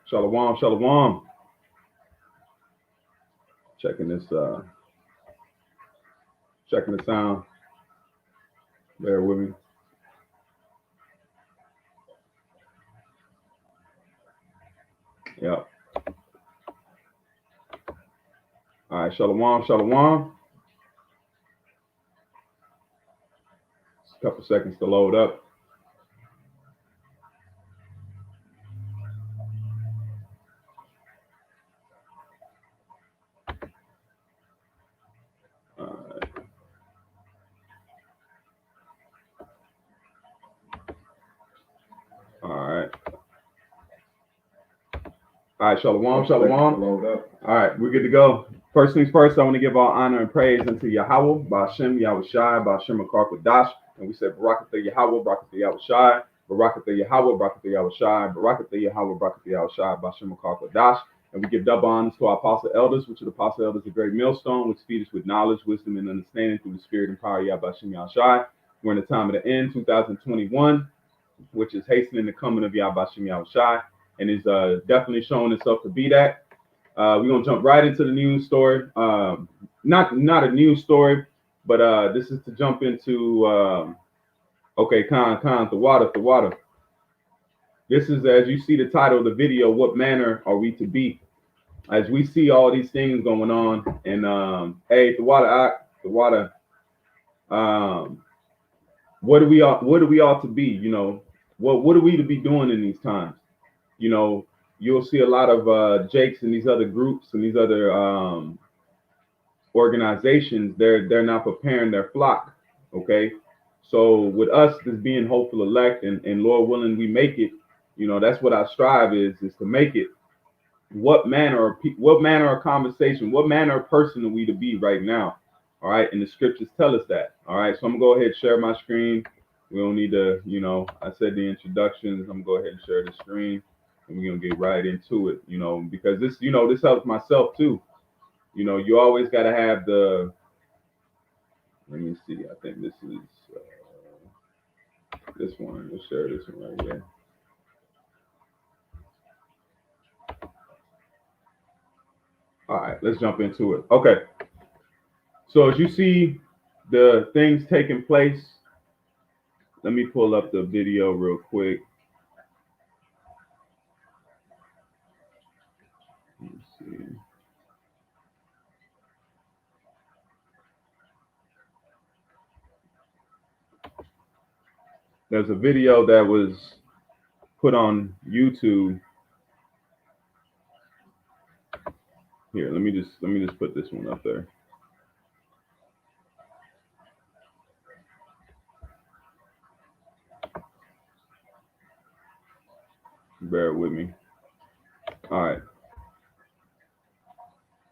Shalom, shalom. Checking this checking the sound. Bear with me. Yep. All right, shalom, shalom. Just a couple seconds to load up. All right. All right, shalom, shalom. All right, we're good to go. First things first, I want to give all honor and praise unto Yahweh, Ba'ashem, Yahushai, Ba'ashem, Akar, Kodash. And we said, Barakatha Yahweh, Barakatha Yahushai, Barakatha Yahweh, Barakatha Yahushai, Barakatha Yahweh, Barakatha Yahushai, Ba'ashem, Akar, Kodash. And we give double honors to our apostle elders, which are the apostle elders of Great Millstone, which feed us with knowledge, wisdom, and understanding through the spirit and power of Yahweh Yahushai. We're in the time of the end, 2021, which is hastening the coming of Yahweh Yahushai, and is definitely showing itself to be that. We're gonna jump right into the news story. Not a news story, but this is to jump into okay, the water. This is, as you see the title of the video, what manner are we to be? As we see all these things going on, and hey, the water, what do we ought to be? You know, what are we to be doing in these times? You know, you'll see a lot of Jakes and these other groups and these other organizations. They're not preparing their flock. Okay, so with us as being hopeful elect, and Lord willing, we make it. You know, that's what our strive is to make it. What manner of conversation, what manner of person are we to be right now? All right, and the scriptures tell us that. All right, so I'm gonna go ahead and share my screen. We don't need to, you know, I said the introductions. I'm gonna go ahead and share the screen, and we're gonna get right into it. You know, because this, you know, this helps myself too. You know, you always gotta have the. Let me see. I think this is this one. Let's share this one right here. All right, let's jump into it. Okay. So as you see the things taking place, let me pull up the video real quick. Let me see. There's a video that was put on YouTube. Here, let me just put this one up there. Bear with me. All right.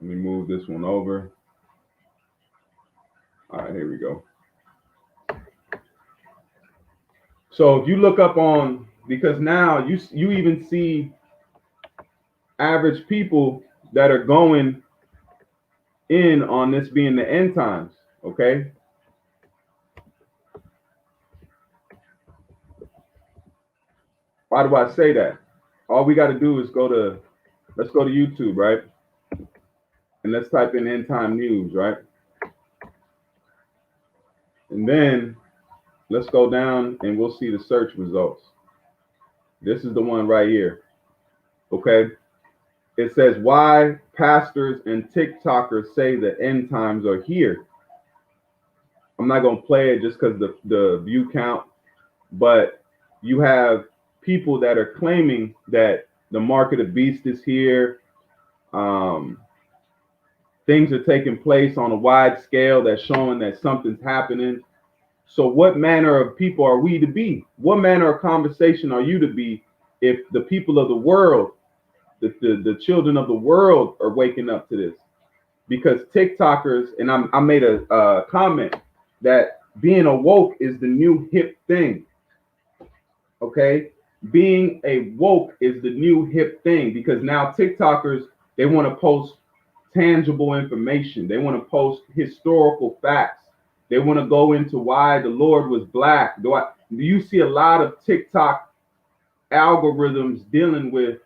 Let me move this one over. All right, here we go. So if you look up on, because now you even see average people that are going in on this being the end times, okay? Why do I say that? All we got to do is let's go to YouTube, right? And let's type in end time news, right? And then let's go down and we'll see the search results. This is the one right here, okay? It says why pastors and TikTokers say the end times are here. I'm not going to play it just because the view count, but you have people that are claiming that the mark of the beast is here. Things are taking place on a wide scale that's showing that something's happening. So what manner of people are we to be? What manner of conversation are you to be if the people of the world, the children of the world are waking up to this? Because TikTokers, and I made a comment that being awoke is the new hip thing. Okay? Being a woke is the new hip thing, because now TikTokers, they want to post tangible information. They want to post historical facts. They want to go into why the Lord was black. Do you see a lot of TikTok algorithms dealing with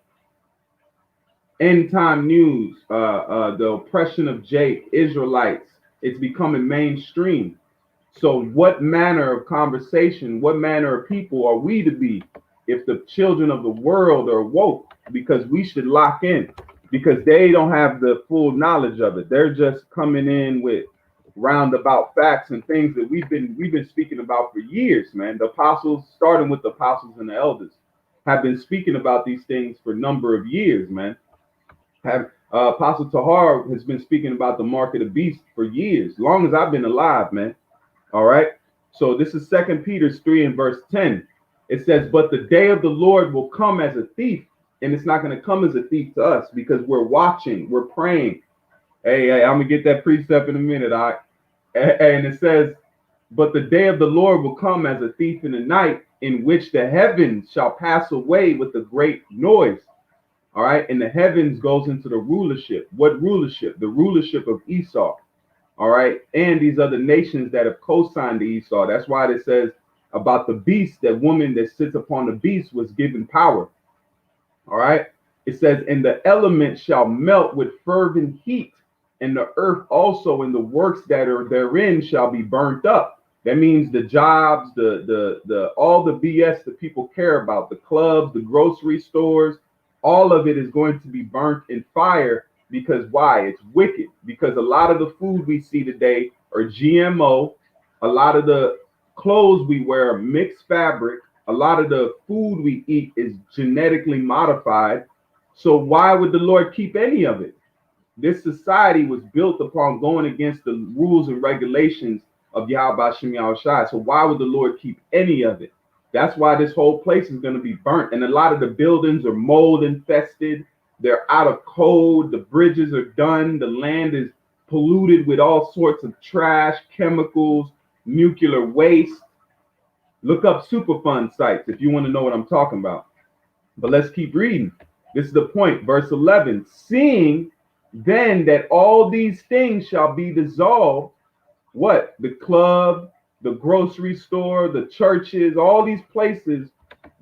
end time news, the oppression of Jake, Israelites, it's becoming mainstream. So, what manner of conversation, what manner of people are we to be if the children of the world are woke? Because we should lock in, because they don't have the full knowledge of it. They're just coming in with roundabout facts and things that we've been speaking about for years, man. The apostles, starting with the apostles and the elders, have been speaking about these things for a number of years, man. Apostle Tahar has been speaking about the mark of the beast for years, long as I've been alive, man. All right. So this is 2 Peter 3 and verse 10. It says, but the day of the Lord will come as a thief. And it's not going to come as a thief to us because we're watching, we're praying. Hey, I'm going to get that precept in a minute. All right. And it says, but the day of the Lord will come as a thief in the night, in which the heavens shall pass away with a great noise. All right. And the heavens goes into the rulership. What rulership? The rulership of Esau. All right. And these other nations that have co-signed to Esau. That's why it says about the beast, that woman that sits upon the beast was given power. All right. It says, and the elements shall melt with fervent heat, and the earth also and the works that are therein shall be burnt up. That means the jobs, the all the BS that people care about, the clubs, the grocery stores, all of it is going to be burnt in fire. Because why? It's wicked. Because a lot of the food we see today are GMO. A lot of the clothes we wear are mixed fabric. A lot of the food we eat is genetically modified. So why would the Lord keep any of it? This society was built upon going against the rules and regulations of Yahweh Shem Yahushai. So why would the Lord keep any of it? That's why this whole place is going to be burnt. And a lot of the buildings are mold infested. They're out of code. The bridges are done. The land is polluted with all sorts of trash, chemicals, nuclear waste. Look up Superfund sites if you want to know what I'm talking about. But let's keep reading. This is the point. Verse 11. Seeing then that all these things shall be dissolved, what? The club, the grocery store, the churches, all these places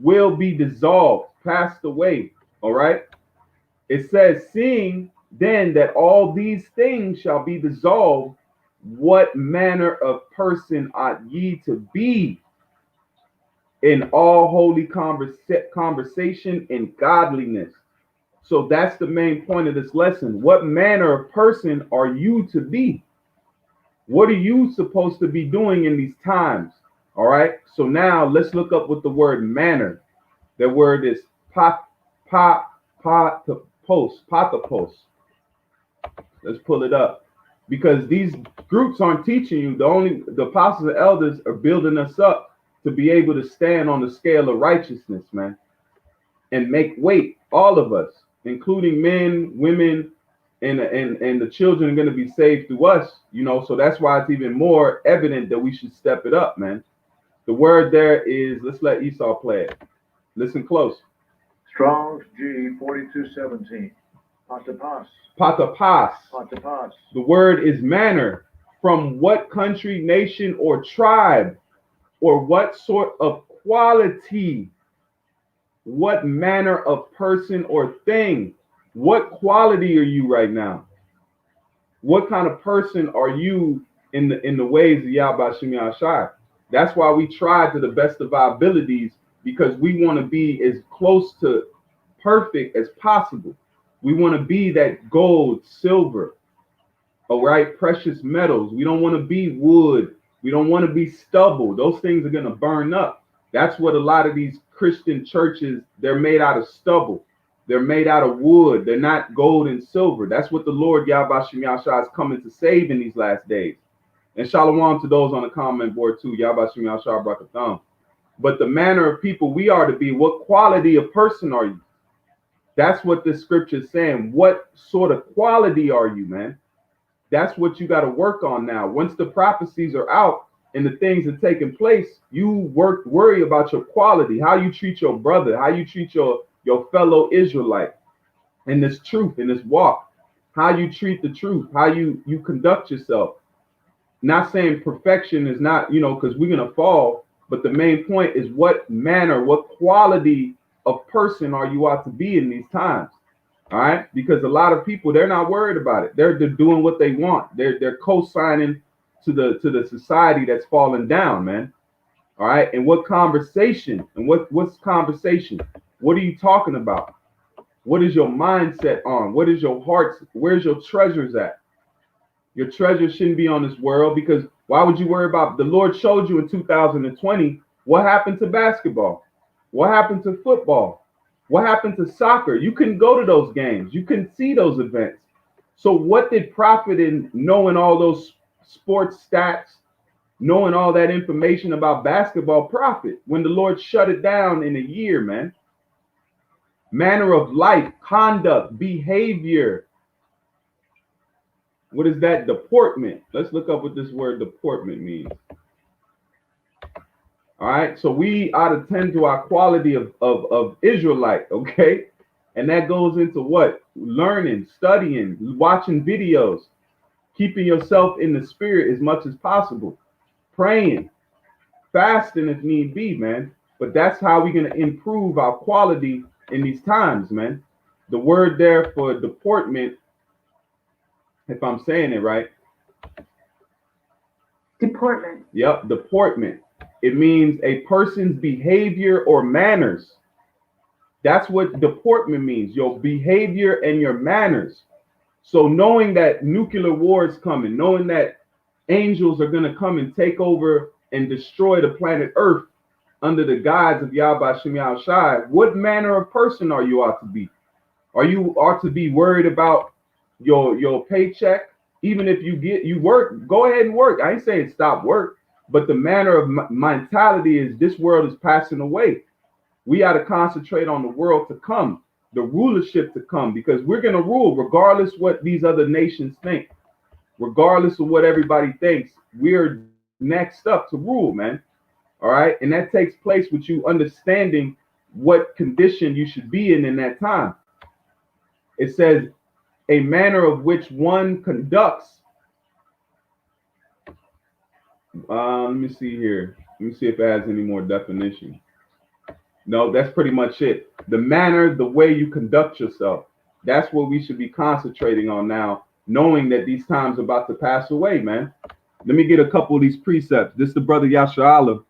will be dissolved, passed away. All right. It says, seeing then that all these things shall be dissolved, what manner of person ought ye to be in all holy conversation and godliness? So that's the main point of this lesson. What manner of person are you to be? What are you supposed to be doing in these times? All right. So now let's look up what the word manner. The word is patapos. Let's pull it up, because these groups aren't teaching you. The apostles and elders are building us up to be able to stand on the scale of righteousness, man, and make weight. All of us, including men, women, and the children, are going to be saved through us. You know, so that's why it's even more evident that we should step it up, man. The word there is, let's let Esau play it. Listen close. Strong's G 4217. Patapas. Patapas. Patapas. The word is manner. From what country, nation, or tribe, or what sort of quality? What manner of person or thing? What quality are you right now? What kind of person are you in the ways of Yahweh Shem Yahushai? That's why we try to the best of our abilities, because we want to be as close to perfect as possible. We want to be that gold, silver, all right, precious metals. We don't want to be wood. We don't want to be stubble. Those things are going to burn up. That's what a lot of these Christian churches, they're made out of stubble. They're made out of wood. They're not gold and silver. That's what the Lord Yahweh Shem Yahushua is coming to save in these last days. And shalom to those on the comment board too. Yahweh Shem Yahushua Brakatham. But the manner of people we are to be, what quality of person are you? That's what this scripture is saying. What sort of quality are you, man? That's what you got to work on now. Once the prophecies are out and the things are taking place, you worry about your quality, how you treat your brother, how you treat your fellow Israelite in this truth, in this walk, how you treat the truth, how you conduct yourself. Not saying perfection is not, because we're going to fall, but the main point is what manner, what quality of person are you ought to be in these times? All right, because a lot of people, they're not worried about it. They're doing what they want. They're co-signing to the society that's falling down, man. All right, and what conversation and what's conversation? What are you talking about? What is your mindset on? What is your heart? Where's your treasures at? Your treasure shouldn't be on this world, because why would you worry about? The Lord showed you in 2020 what happened to basketball, what happened to football, what happened to soccer. You couldn't go to those games, you couldn't see those events. So what did profit in knowing all those sports stats, knowing all that information about basketball profit when the Lord shut it down in a year, man? Manner of life, conduct, behavior. What is that? Deportment. Let's look up what this word deportment means. All right. So we ought to tend to our quality of Israelite. Okay. And that goes into what? Learning, studying, watching videos, keeping yourself in the spirit as much as possible, praying, fasting if need be, man. But that's how we're going to improve our quality in these times, man. The word there for deportment, if I'm saying it right. Deportment. Yep, deportment. It means a person's behavior or manners. That's what deportment means, your behavior and your manners. So knowing that nuclear war is coming, knowing that angels are going to come and take over and destroy the planet Earth under the guise of Yahweh Shem Shai, what manner of person are you ought to be? Are you ought to be worried about your paycheck? Even if you work, go ahead and work. I ain't saying stop work, but the manner of mentality is this world is passing away. We ought to concentrate on the world to come, the rulership to come, because we're going to rule regardless what these other nations think, regardless of what everybody thinks. We're next up to rule, man. All right. And that takes place with you understanding what condition you should be in that time. It says a manner of which one conducts. Let me see here. Let me see if it has any more definition. No, that's pretty much it. The manner, the way you conduct yourself. That's what we should be concentrating on now, knowing that these times are about to pass away, man. Let me get a couple of these precepts. This is the brother Yasharallah.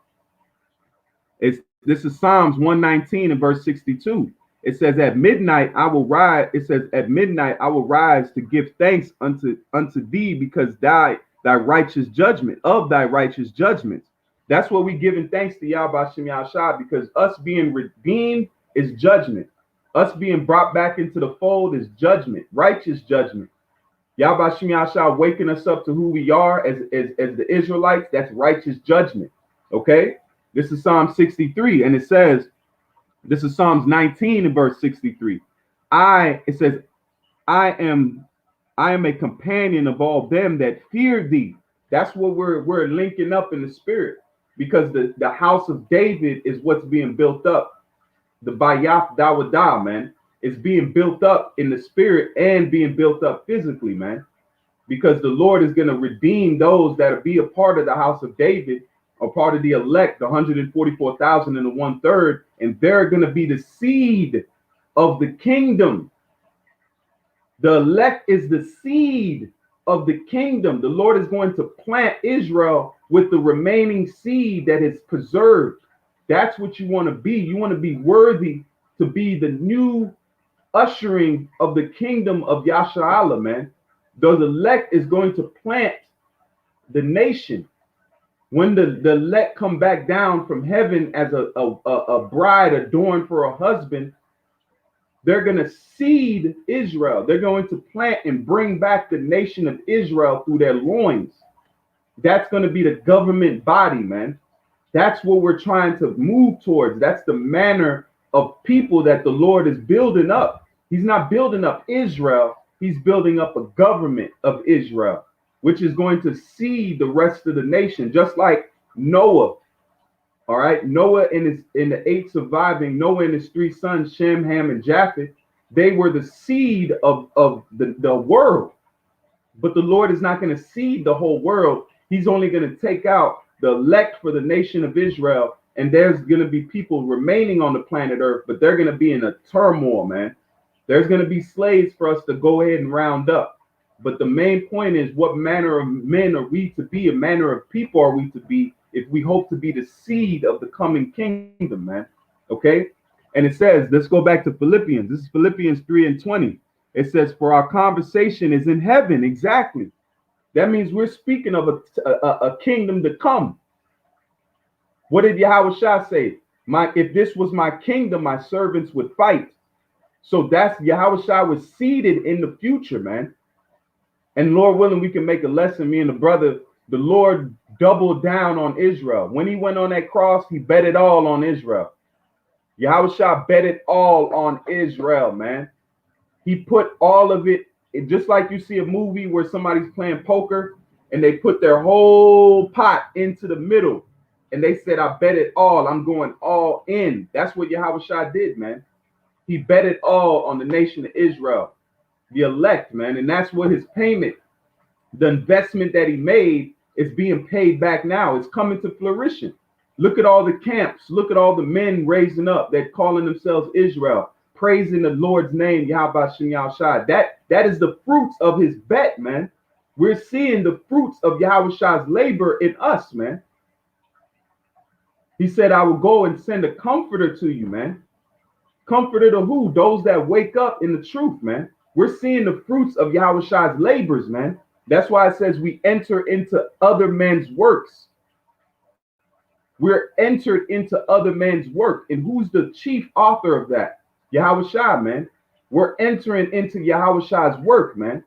This is Psalms 119 and verse 62. It says, at midnight I will rise. It says, at midnight I will rise to give thanks unto thee, because thy righteous judgment, of thy righteous judgments. That's what we giving thanks to Yahweh Shem Shai, because us being redeemed is judgment. Us being brought back into the fold is judgment, righteous judgment. Yahweh Shem Shai waking us up to who we are as the Israelites, that's righteous judgment. Okay? This is Psalm 63, and it says, this is Psalms 19 and verse 63. It says, I am a companion of all them that fear thee. That's what we're linking up in the spirit, because the house of David is what's being built up. The Bayaf Dawadah, man, is being built up in the spirit and being built up physically, man, because the Lord is going to redeem those that be a part of the house of David, or part of the elect, the 144,000 and the 1/3, and they're going to be the seed of the kingdom. The elect is the seed of the kingdom. The Lord is going to plant Israel with the remaining seed that is preserved. That's what you want to be. You want to be worthy to be the new ushering of the kingdom of Yasharallah, man. The elect is going to plant the nation. When the elect come back down from heaven as a bride adorned for a husband, they're going to seed Israel. They're going to plant and bring back the nation of Israel through their loins. That's going to be the government body, man. That's what we're trying to move towards. That's the manner of people that the Lord is building up. He's not building up Israel. He's building up a government of Israel, which is going to seed the rest of the nation, just like Noah. All right, Noah in the 8 surviving, Noah and his 3 sons, Shem, Ham, and Japheth, they were the seed of the world. But the Lord is not going to seed the whole world. He's only going to take out the elect for the nation of Israel, and there's going to be people remaining on the planet Earth, but they're going to be in a turmoil, man. There's going to be slaves for us to go ahead and round up. But the main point is, what manner of men are we to be? A manner of people are we to be if we hope to be the seed of the coming kingdom, man? Okay? And it says, let's go back to Philippians. This is Philippians 3:20. It says, for our conversation is in heaven. Exactly. That means we're speaking of a kingdom to come. What did Yahushua say? If this was my kingdom, my servants would fight. So that's Yahushua was seated in the future, man. And Lord willing, we can make a lesson. Me and the Lord doubled down on Israel. When he went on that cross, he bet it all on Israel. Yahushua bet it all on Israel, man. He put all of it, just like you see a movie where somebody's playing poker and they put their whole pot into the middle and they said, I bet it all. I'm going all in. That's what Yahushua did, man. He bet it all on the nation of Israel, the elect, man. And that's what his payment, the investment that he made, is being paid back now. It's coming to fruition. Look at all the camps. Look at all the men raising up that calling themselves Israel, praising the Lord's name, Yahweh Shem Yahushua. That is the fruits of his bet, man. We're seeing the fruits of Yahushua's labor in us, man. He said, I will go and send a comforter to you, man. Comforter to who? Those that wake up in the truth, man. We're seeing the fruits of Yahushua's labors, man. That's why it says we enter into other men's works. We're entered into other men's work. And who's the chief author of that? Yahushua, man. We're entering into Yahushua's work, man.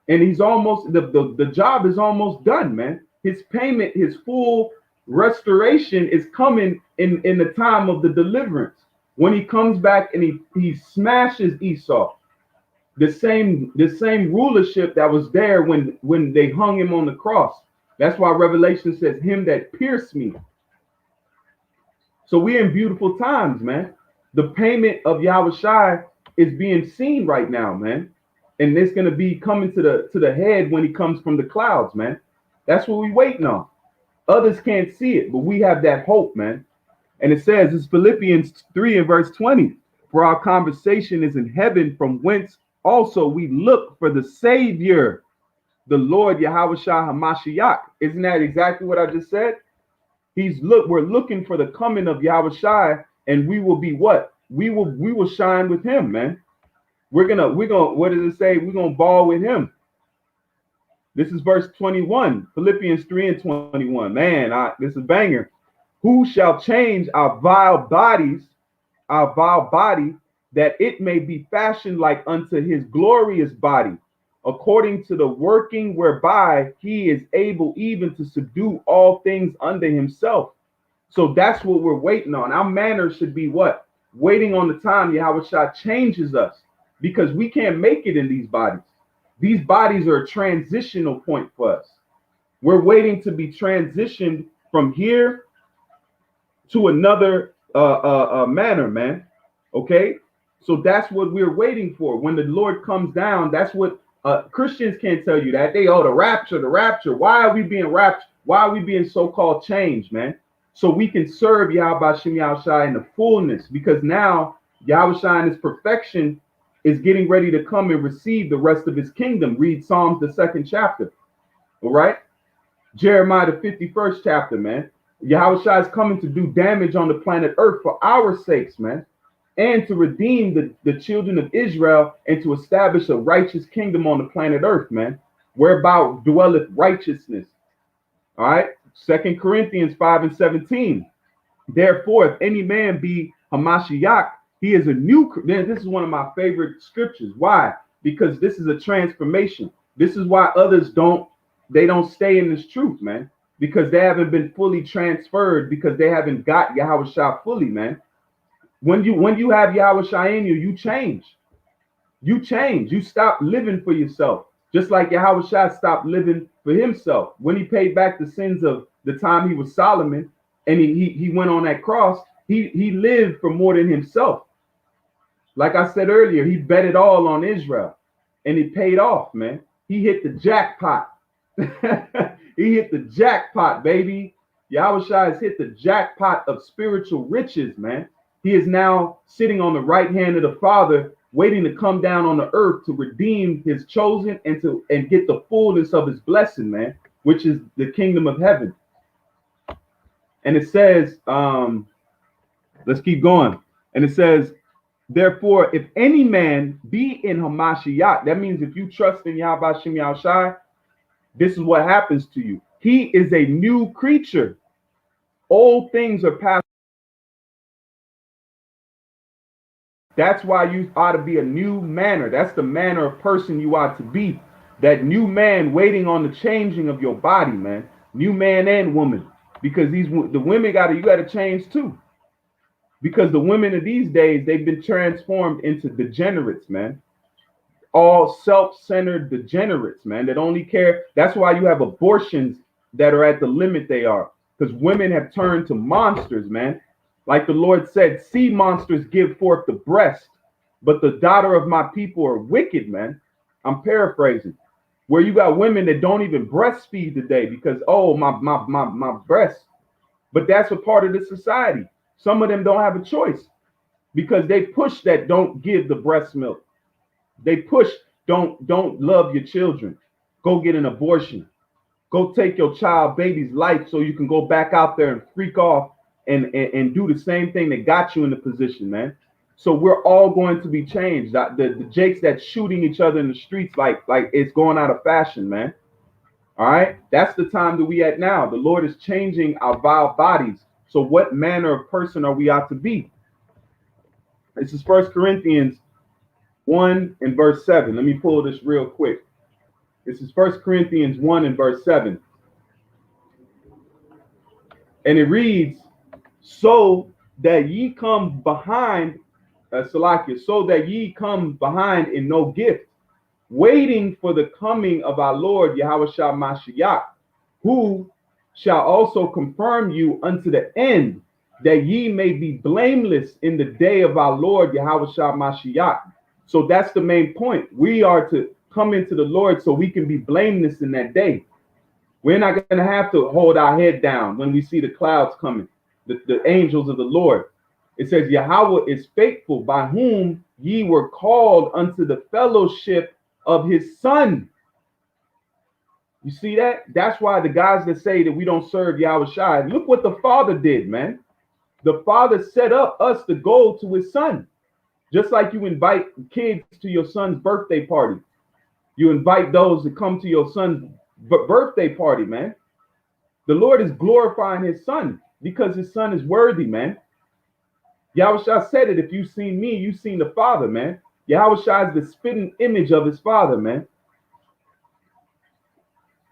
And he's almost, the job is almost done, man. His payment, his full restoration is coming in the time of the deliverance. When he comes back and he smashes Esau, the same rulership that was there when they hung him on the cross. That's why Revelation says, him that pierced me. So we're in beautiful times, man. The payment of Yahushua is being seen right now, man. And it's going to be coming to the head when he comes from the clouds, man. That's what we're waiting on. Others can't see it, but we have that hope, man. And it says, it's Philippians 3:20. For our conversation is in heaven, from whence also we look for the Savior, the Lord Yahushua HaMashiach. Isn't that exactly what I just said? We're looking for the coming of Yahushua, and we will be what? We will shine with him, man. We're gonna, what does it say? We're gonna ball with him. This is verse 21, Philippians 3:21. Man, this is a banger. Who shall change our vile body, that it may be fashioned like unto his glorious body, according to the working whereby he is able even to subdue all things unto himself. So that's what we're waiting on. Our manner should be what? Waiting on the time Yahushua changes us, because we can't make it in these bodies. These bodies are a transitional point for us. We're waiting to be transitioned from here to another manner, man. Okay? So that's what we're waiting for. When the Lord comes down, that's what Christians can't tell you that. The rapture. Why are we being raptured? Why are we being so-called changed, man? So we can serve Yahweh Shem Yahushua in the fullness, because now Yahushua in his perfection is getting ready to come and receive the rest of his kingdom. Read Psalms, the 2nd chapter. All right? Jeremiah, the 51st chapter, man. Yahushua is coming to do damage on the planet Earth for our sakes, man, and to redeem the children of Israel and to establish a righteous kingdom on the planet Earth, man, whereby dwelleth righteousness. All right? 2 Corinthians 5:17. Therefore, if any man be Hamashiach, he is a new. This is one of my favorite scriptures. Why? Because this is a transformation. This is why others don't stay in this truth, man, because they haven't been fully transferred, because they haven't got Yahushua fully, man. When you have Yahushua in you, you change. You change. You stop living for yourself. Just like Yahushua stopped living for himself. When he paid back the sins of the time he was Solomon and he went on that cross, he lived for more than himself. Like I said earlier, he bet it all on Israel and it paid off, man. He hit the jackpot. He hit the jackpot, baby. Yahushua has hit the jackpot of spiritual riches, man. He is now sitting on the right hand of the Father, waiting to come down on the earth to redeem his chosen and get the fullness of his blessing, man, which is the kingdom of heaven. And it says, let's keep going. And it says, therefore, if any man be in Hamashiach, that means if you trust in Yahweh Shem Yahushai, this is what happens to you. He is a new creature. Old things are passed. That's why you ought to be a new manner. That's the manner of person you ought to be. That new man waiting on the changing of your body, man. New man and woman. Because the women you gotta change too. Because the women of these days, they've been transformed into degenerates, man. All self-centered degenerates, man, that only care. That's why you have abortions that are at the limit they are. Because women have turned to monsters, man. Like the Lord said, sea monsters give forth the breast, but the daughter of my people are wicked, man. I'm paraphrasing. Where you got women that don't even breastfeed today because, oh, my breast. But that's a part of the society. Some of them don't have a choice because they push that don't give the breast milk. They push don't love your children. Go get an abortion. Go take your child baby's life so you can go back out there and freak off and do the same thing that got you in the position, man. So we're all going to be changed. The Jakes that's shooting each other in the streets like it's going out of fashion, man. All right, that's the time that we at now. The Lord is changing our vile bodies. So what manner of person are we ought to be? This is 1 Corinthians 1 and verse 7. Let me pull this real quick. This is 1 Corinthians 1 and verse 7. And it reads, so that ye come behind, Salakia, so that ye come behind in no gift, waiting for the coming of our Lord Yahushua Mashiach, who shall also confirm you unto the end, that ye may be blameless in the day of our Lord Yahushua Mashiach. So that's the main point. We are to come into the Lord so we can be blameless in that day. We're not going to have to hold our head down when we see the clouds coming, the angels of the Lord. It says, Yahweh is faithful, by whom ye were called unto the fellowship of his Son. You see that? That's why the guys that say that we don't serve Yahushua, look what the Father did, man. The Father set up us to go to his Son. Just like you invite kids to your son's birthday party. You invite those to come to your son's birthday party, man. The Lord is glorifying his Son because his Son is worthy, man. Yahushua said it, if you've seen me, you've seen the Father, man. Yahushua is the spitting image of his Father, man.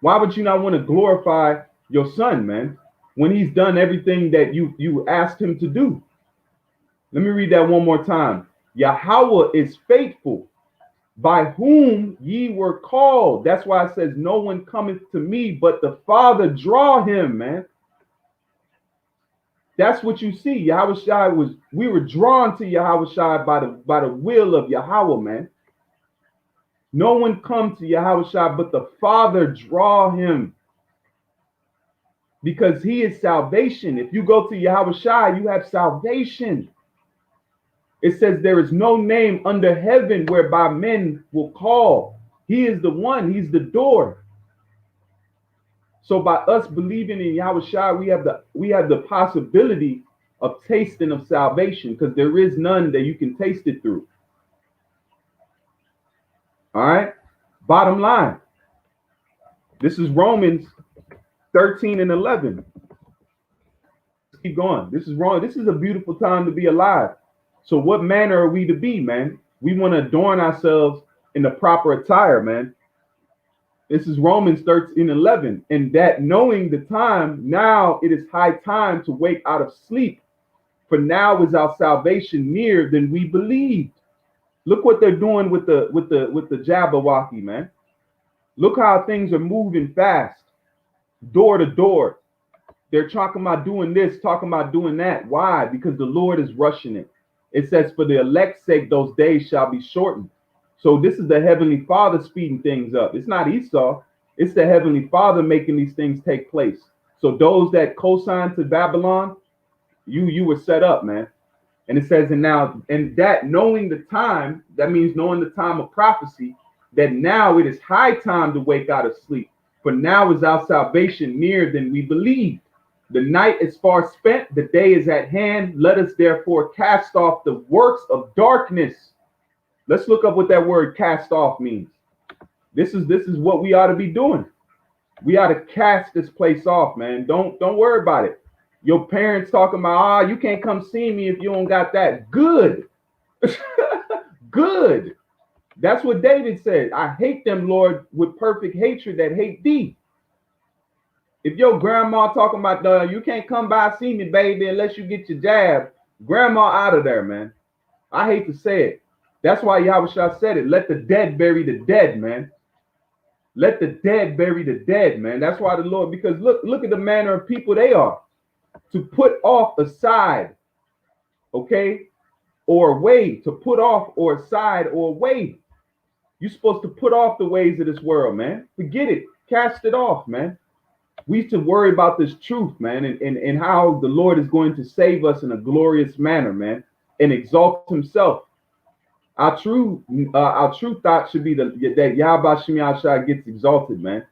Why would you not want to glorify your Son, man, when he's done everything that you asked him to do? Let me read that one more time. Yahweh is faithful, by whom ye were called. That's why it says, no one cometh to me, but the Father draw him, man. That's what you see. Yahushua we were drawn to Yahushua by the will of Yahweh, man. No one come to Yahushua, but the Father draw him. Because he is salvation. If you go to Yahushua, you have salvation. It says there is no name under heaven whereby men will call. He is the one. He's the door. So by us believing in Yahushua, we have the possibility of tasting of salvation, because there is none that you can taste it through. All right. Bottom line. This is Romans 13 and 11. Let's keep going. This is wrong. This is a beautiful time to be alive. So what manner are we to be, man? We want to adorn ourselves in the proper attire, man. This is Romans 13, 11. And that knowing the time, now it is high time to wake out of sleep. For now is our salvation nearer than we believed. Look what they're doing with the Jabberwocky, man. Look how things are moving fast, door to door. They're talking about doing this, talking about doing that. Why? Because the Lord is rushing it. It says, for the elect's sake, those days shall be shortened. So this is the Heavenly Father speeding things up. It's not Esau. It's the Heavenly Father making these things take place. So those that co-signed to Babylon, you were set up, man. And it says, and that knowing the time, that means knowing the time of prophecy, that now it is high time to wake out of sleep. For now is our salvation nearer than we believed. The night is far spent, the day is at hand. Let us therefore cast off the works of darkness. Let's look up what that word cast off means. This is what we ought to be doing. We ought to cast this place off, man. Don't worry about it. Your parents talking about, you can't come see me if you don't got that. Good. Good. That's what David said. I hate them, Lord, with perfect hatred that hate thee. If your grandma talking about, you can't come by see me, baby, unless you get your jab, grandma out of there, man. I hate to say it. That's why Yahushua said it. Let the dead bury the dead, man. Let the dead bury the dead, man. That's why the Lord, because look at the manner of people they are. To put off aside, okay, or away, to put off or aside or away. You're supposed to put off the ways of this world, man. Forget it. Cast it off, man. We need to worry about this truth, man, and how the Lord is going to save us in a glorious manner, man, and exalt himself. Our true thought should be that Yahweh Shem Yahshua gets exalted, man.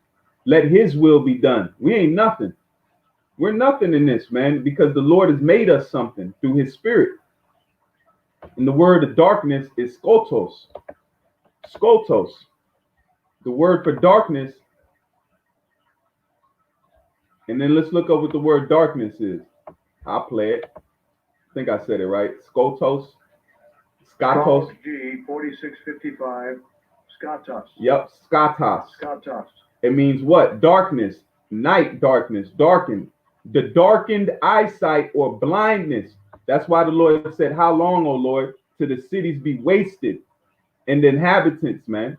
Let his will be done. We ain't nothing. We're nothing in this, man, because the Lord has made us something through his spirit. And the word of darkness is skotos. Skotos. The word for darkness. And then let's look up what the word darkness is. I'll play it. I think I said it right. Skotos. Skatos. G 4655. Skatos. Yep, skatos. Skatos. It means what? Darkness, night darkness, darkened. The darkened eyesight or blindness. That's why the Lord said, how long, O Lord, till the cities be wasted and the inhabitants, man.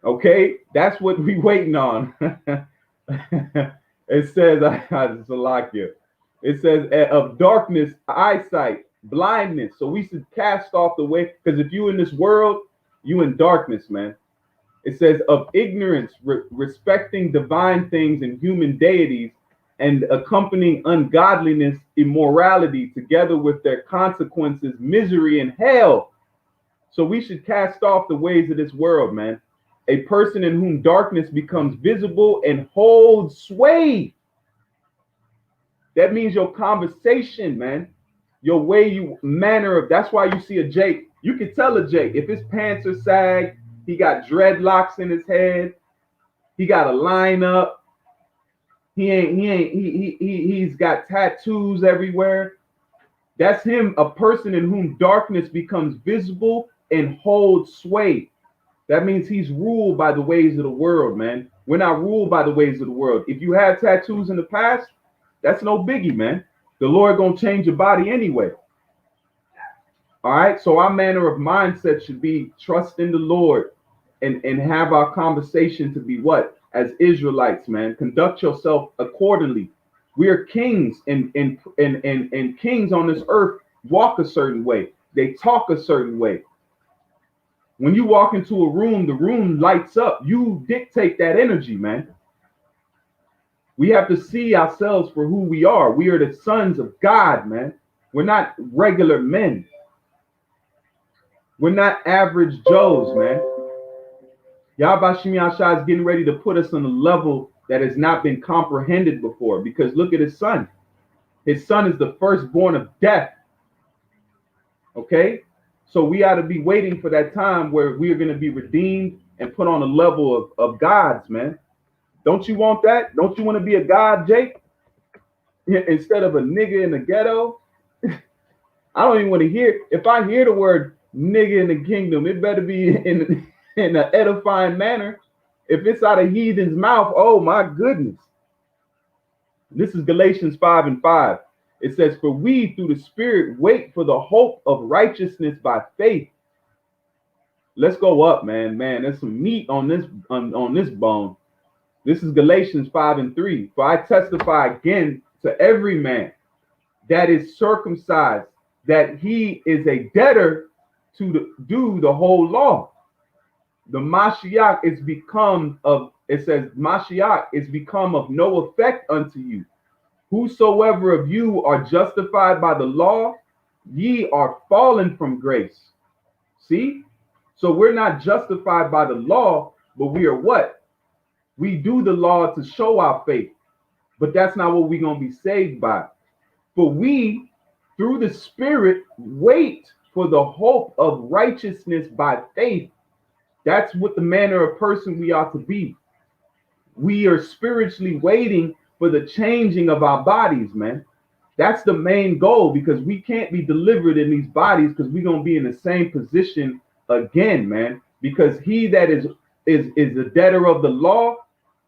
Okay, that's what we waiting on. It says, it says of darkness, eyesight, blindness. So we should cast off the way, because if you in this world, you in darkness, man. It says of ignorance, respecting divine things and human deities, and accompanying ungodliness, immorality, together with their consequences, misery and hell. So we should cast off the ways of this world, man. A person in whom darkness becomes visible and holds sway. That means your conversation, man. Your way, you manner of, that's why you see a Jake. You can tell a Jake if his pants are sagged, he got dreadlocks in his head, he got a lineup, he's got tattoos everywhere. That's him, a person in whom darkness becomes visible and holds sway. That means he's ruled by the ways of the world, man. We're not ruled by the ways of the world. If you had tattoos in the past, that's no biggie, man. The Lord gonna change your body anyway. All right. So our manner of mindset should be trust in the Lord and have our conversation to be what? As Israelites, man. Conduct yourself accordingly. We are kings and kings on this earth walk a certain way. They talk a certain way. When you walk into a room, the room lights up. You dictate that energy, man. We have to see ourselves for who we are. We are the sons of God, man. We're not regular men. We're not average Joes, man. Yahweh Shem Yahshua is getting ready to put us on a level that has not been comprehended before, because look at his son. His son is the firstborn of death. Okay? So we ought to be waiting for that time where we are going to be redeemed and put on a level of gods, man. Don't you want that? Don't you want to be a god, Jake? Instead of a nigga in the ghetto? I don't even want to hear. If I hear the word nigga in the kingdom, it better be in an edifying manner. If it's out of heathen's mouth, oh my goodness. This is Galatians 5:5. It says, for we through the Spirit wait for the hope of righteousness by faith. Let's go up, man. There's some meat on this on this bone. This is Galatians 5:3. For I testify again to every man that is circumcised, that he is a debtor to do the whole law. The Mashiach is become of, it says, Mashiach is become of no effect unto you. Whosoever of you are justified by the law, ye are fallen from grace. See? So we're not justified by the law, but we are what? We do the law to show our faith. But that's not what we're going to be saved by. For we, through the Spirit, wait for the hope of righteousness by faith. That's what the manner of person we ought to be. We are spiritually waiting for the changing of our bodies, man. That's the main goal, because we can't be delivered in these bodies, because we're going to be in the same position again, man. Because he that is the debtor of the law,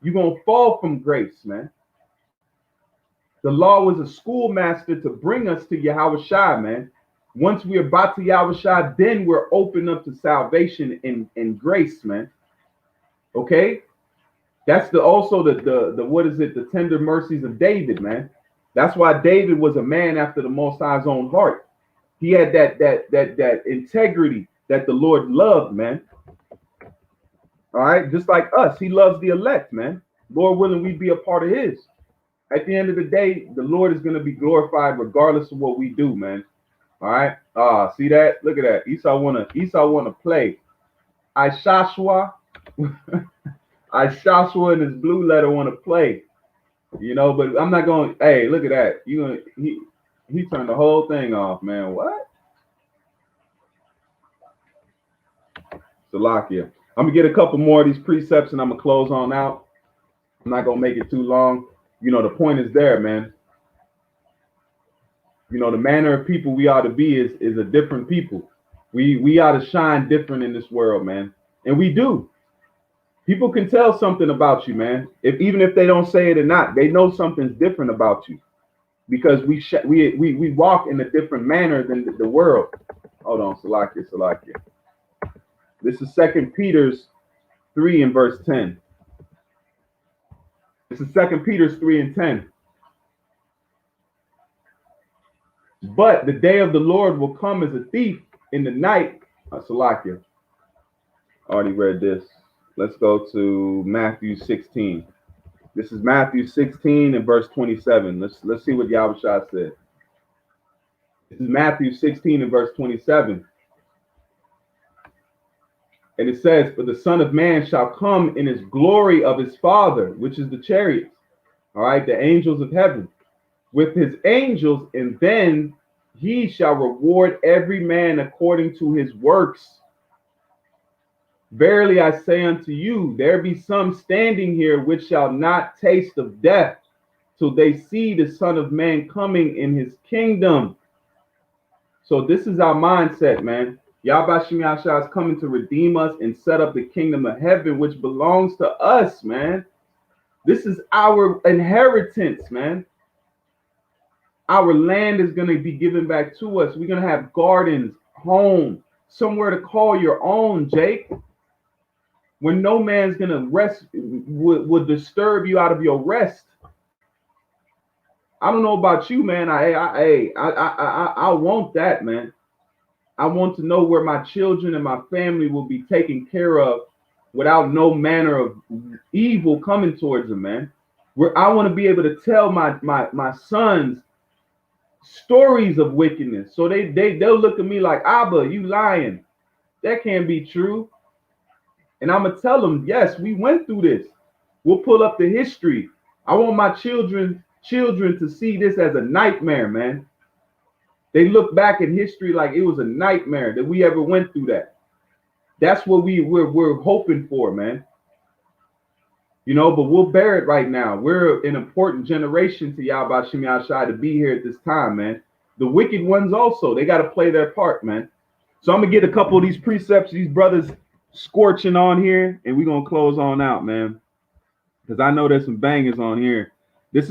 you're going to fall from grace, man. The law was a schoolmaster to bring us to Yahweh Shai, man. Once we're about to Yahweh Shai, then we're open up to salvation and grace, man. Okay? That's also the what is it? The tender mercies of David, man. That's why David was a man after the Most High's own heart. He had that integrity that the Lord loved, man. All right, just like us, he loves the elect, man. Lord willing, we be a part of his. At the end of the day, the Lord is going to be glorified regardless of what we do, man. All right. See that? Look at that. Esau wanna play. Joshua in his blue letter want to play. You know, but I'm not going. Hey, look at that. He turned the whole thing off, man. What? Salakia. I'm gonna get a couple more of these precepts and I'm gonna close on out. I'm not gonna make it too long. You know, the point is there, man. You know, the manner of people we ought to be is a different people. We ought to shine different in this world, man. And we do. People can tell something about you, man. Even if they don't say it or not, they know something's different about you, because we walk in a different manner than the world. Hold on, Salakia. This is 2 Peter 3 and verse 10. This is 2 Peter 3 and 10. But the day of the Lord will come as a thief in the night. Salakia. Already read this. Let's go to Matthew 16. This is Matthew 16 and verse 27. Let's see what Yahweh Shai said. This is Matthew 16 and verse 27. And it says, "For the Son of Man shall come in his glory of his Father, which is the chariots, all right, the angels of heaven, with his angels, and then he shall reward every man according to his works. Verily I say unto you, there be some standing here which shall not taste of death till they see the Son of Man coming in his kingdom." So this is our mindset, man. Yahweh Shem Yahshua is coming to redeem us and set up the kingdom of heaven, which belongs to us, man. This is our inheritance, man. Our land is going to be given back to us. We're going to have gardens, home, somewhere to call your own, Jake. When no man's going to rest, would disturb you out of your rest. I don't know about you, man. I want that, man. I want to know where my children and my family will be taken care of without no manner of evil coming towards them, man. Where I want to be able to tell my sons stories of wickedness, so they'll look at me like, "Abba, you lying. That can't be true." And I'm gonna tell them, yes, we went through this. We'll pull up the history. I want my children to see this as a nightmare, man. They look back at history like it was a nightmare that we ever went through that. That's what we're hoping for, man. You know, but we'll bear it right now. We're an important generation to Yahweh Shem Yahshai to be here at this time, man. The wicked ones also, they got to play their part, man. So I'm gonna get a couple of these precepts, these brothers scorching on here, and we're gonna close on out, man, because I know there's some bangers on here. This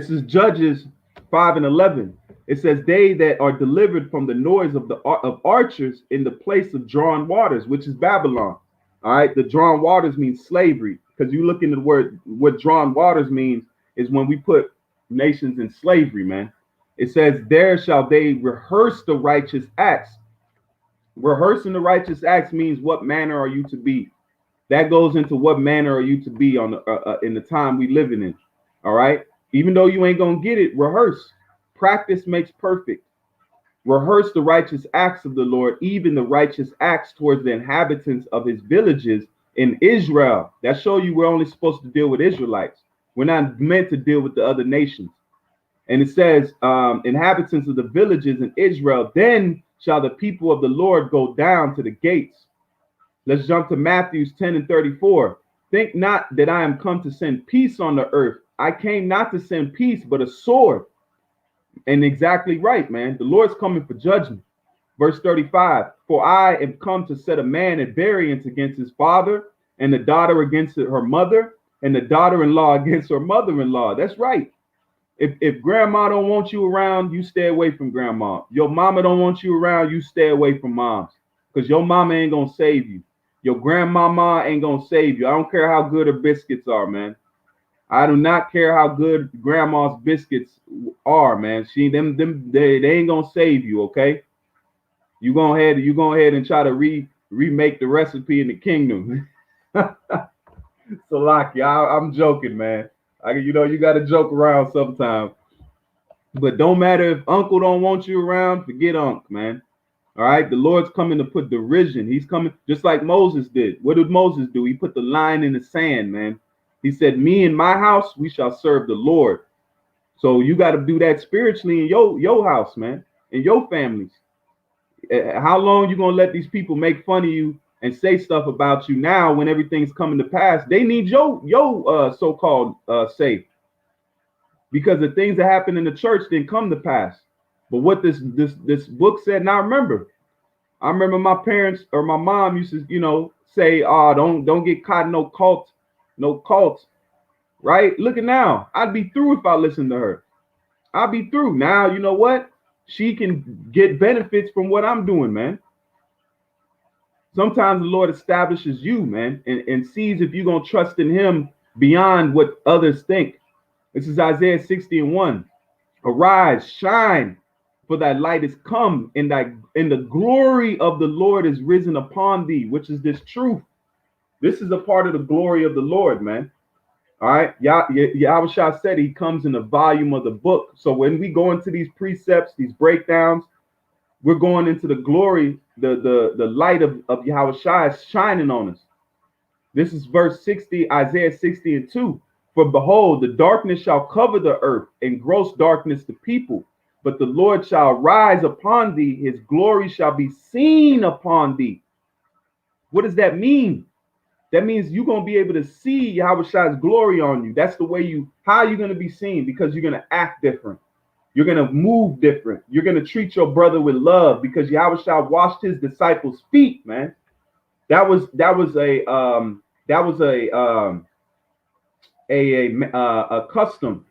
is Judges 5 and 11. It says, "They that are delivered from the noise of archers in the place of drawn waters," which is Babylon. All right, the drawn waters means slavery, because you look into the word, what drawn waters means is when we put nations in slavery, man. It says, "There shall they rehearse the righteous acts." Rehearsing the righteous acts means what manner are you to be. That goes into what manner are you to be on in the time we living in. All right. Even though you ain't gonna get it, rehearse. Practice makes perfect. Rehearse the righteous acts of the Lord, even the righteous acts towards the inhabitants of his villages in Israel. That show you we're only supposed to deal with Israelites. We're not meant to deal with the other nations. And it says, inhabitants of the villages in Israel, then shall the people of the Lord go down to the gates. Let's jump to Matthew 10:34. Think not that I am come to send peace on the earth. I came not to send peace, but a sword. And exactly right, man. The Lord's coming for judgment. Verse 35, for I am come to set a man at variance against his father, and the daughter against her mother, and the daughter-in-law against her mother-in-law. That's right. If grandma don't want you around, you stay away from grandma. Your mama don't want you around, you stay away from moms. Because your mama ain't going to save you. Your grandmama ain't going to save you. I don't care how good her biscuits are, man. I do not care how good grandma's biscuits are, man. They ain't going to save you, okay? You go ahead and try to remake the recipe in the kingdom. Salaki, I'm joking, man. You got to joke around sometimes. But don't matter if uncle don't want you around, forget unc, man. All right, the Lord's coming to put derision. He's coming just like Moses did. What did Moses do? He put the line in the sand, man. He said, me and my house, we shall serve the Lord. So you got to do that spiritually in your house, man, in your families. How long you going to let these people make fun of you and say stuff about you now when everything's coming to pass? They need your so-called safe. Because the things that happen in the church didn't come to pass. But what this book said, now I remember my parents or my mom used to, say, oh, don't get caught in no cult, right? Look at now. I'd be through if I listened to her. I'd be through. Now, you know what? She can get benefits from what I'm doing, man. Sometimes the Lord establishes you, man, and sees if you're going to trust in him beyond what others think. This is Isaiah 60:1. Arise, shine, for thy light is come, and the glory of the Lord is risen upon thee, which is this truth. This is a part of the glory of the Lord, man. All right. Yahweh said he comes in the volume of the book. So when we go into these precepts, these breakdowns, we're going into the glory, the light of Yahweh is shining on us. This is verse 60, Isaiah 60:2. For behold, the darkness shall cover the earth, and gross darkness the people. But the Lord shall rise upon thee, his glory shall be seen upon thee. What does that mean? That means you're going to be able to see Yahweh's glory on you. That's the way how are you going to be seen? Because you're going to act different. You're going to move different. You're going to treat your brother with love because Yahweh washed his disciples' feet, man. That was a custom.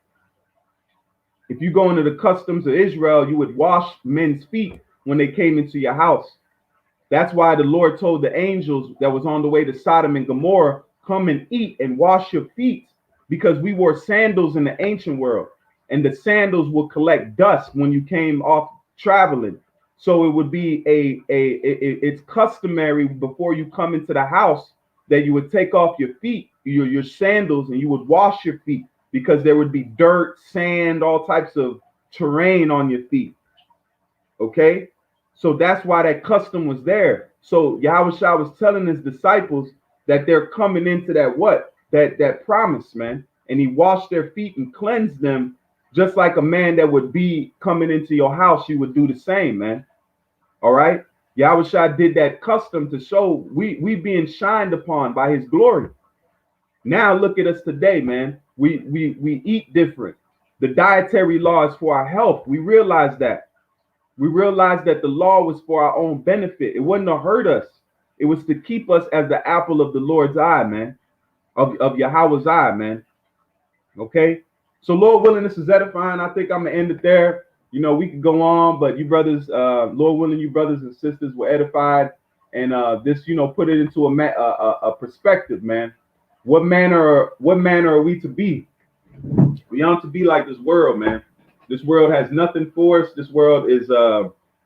If you go into the customs of Israel, you would wash men's feet when they came into your house. That's why the Lord told the angels that was on the way to Sodom and Gomorrah, come and eat and wash your feet, because we wore sandals in the ancient world, and the sandals will collect dust when you came off traveling. So it would be it's customary before you come into the house that you would take off your feet, your sandals, and you would wash your feet, because there would be dirt, sand, all types of terrain on your feet. Okay? So that's why that custom was there. So Yahweh was telling his disciples that they're coming into that promise, man. And he washed their feet and cleansed them, just like a man that would be coming into your house, you would do the same, man. All right? Yahweh did that custom to show we being shined upon by his glory. Now look at us today, man. We eat different. The dietary law is for our health. We realize that. We realized that the law was for our own benefit. It wasn't to hurt us. It was to keep us as the apple of the Lord's eye, man, of Yahweh's eye, man. Okay? So Lord willing, this is edifying. I think I'm going to end it there. We could go on, but you brothers, Lord willing, you brothers and sisters were edified. And this, put it into a perspective, man. What manner are we to be? We aren't to be like this world, man. This world has nothing for us. This world is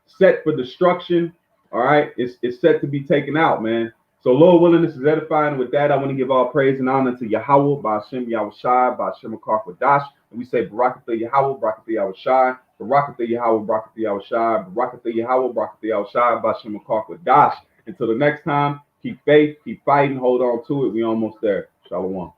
set for destruction. All right. It's set to be taken out, man. So Lord willing, this is edifying. With that, I want to give all praise and honor to Yahweh, Ba'ashem Yahushai, Ba'ashem Akarkwadash. And we say Barakatha Yahweh, Barakatha Yahweh Shai, Barakatha Yahweh, Barakatha Yahweh Shai, Barakatha Yahweh, Barakatha Yahweh Shai, Bashem McCark with Dash. Until the next time, keep faith, keep fighting, hold on to it. We almost there. Shalom.